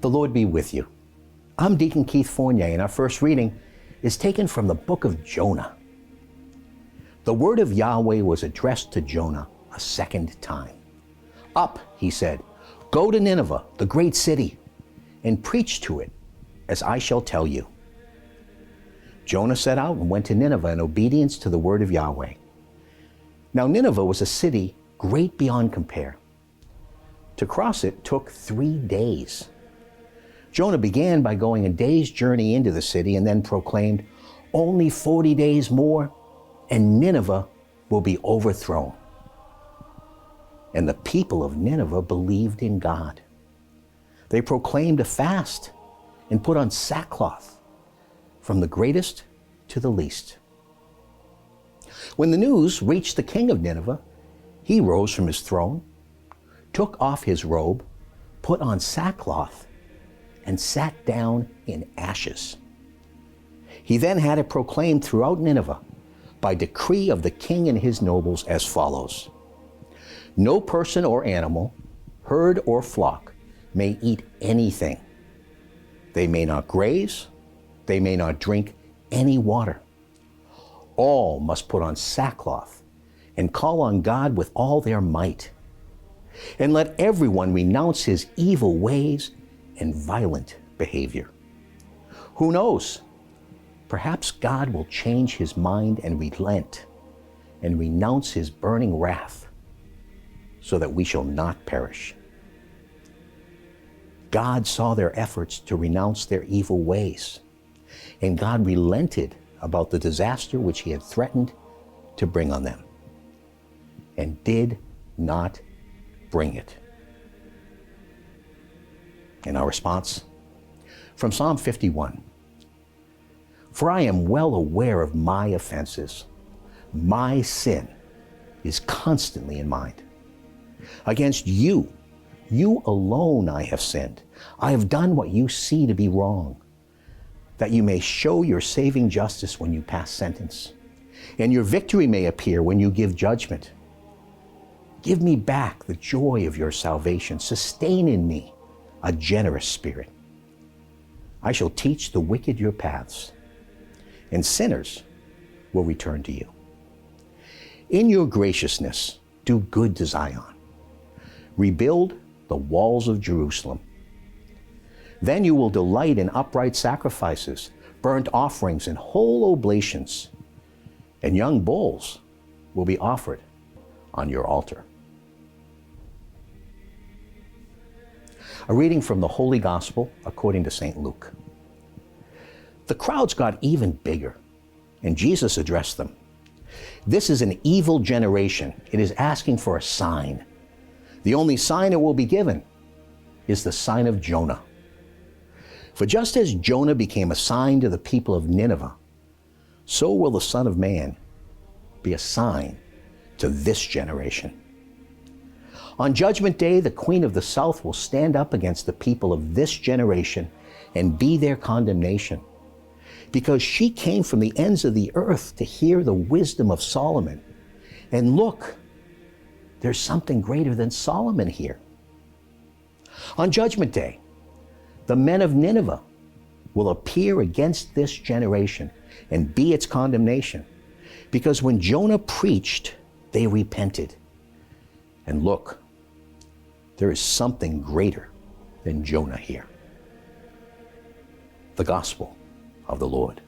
The Lord be with you. I'm Deacon Keith Fournier, and our first reading is taken from the book of Jonah. The word of Yahweh was addressed to Jonah a second time. Up, he said, go to Nineveh, the great city, and preach to it, as I shall tell you. Jonah set out and went to Nineveh in obedience to the word of Yahweh. Now Nineveh was a city great beyond compare. To cross it took 3 days. Jonah began by going a day's journey into the city and then proclaimed, only 40 days more, and Nineveh will be overthrown. And the people of Nineveh believed in God. They proclaimed a fast and put on sackcloth, from the greatest to the least. When the news reached the king of Nineveh, he rose from his throne, took off his robe, put on sackcloth, and sat down in ashes. He then had it proclaimed throughout Nineveh by decree of the king and his nobles as follows: no person or animal, herd or flock, may eat anything. They may not graze, they may not drink any water. All must put on sackcloth and call on God with all their might. And let everyone renounce his evil ways and violent behavior. Who knows? Perhaps God will change his mind and relent and renounce his burning wrath so that we shall not perish. God saw their efforts to renounce their evil ways, and God relented about the disaster which he had threatened to bring on them, and did not bring it. In our response, from Psalm 51, for I am well aware of my offenses. My sin is constantly in mind. Against you, you alone I have sinned. I have done what you see to be wrong, that you may show your saving justice when you pass sentence, and your victory may appear when you give judgment. Give me back the joy of your salvation. Sustain in me a generous spirit. I shall teach the wicked your paths, and sinners will return to you. In your graciousness, do good to Zion. Rebuild the walls of Jerusalem. Then you will delight in upright sacrifices, burnt offerings, and whole oblations, and young bulls will be offered on your altar. A reading from the Holy Gospel according to St. Luke. The crowds got even bigger, and Jesus addressed them. This is an evil generation. It is asking for a sign. The only sign it will be given is the sign of Jonah. For just as Jonah became a sign to the people of Nineveh, so will the Son of Man be a sign to this generation. On Judgment Day, the Queen of the South will stand up against the people of this generation and be their condemnation, because she came from the ends of the earth to hear the wisdom of Solomon. And look, there's something greater than Solomon here. On Judgment Day, the men of Nineveh will appear against this generation and be its condemnation, because when Jonah preached, they repented. And look, there is something greater than Jonah here. The Gospel of the Lord.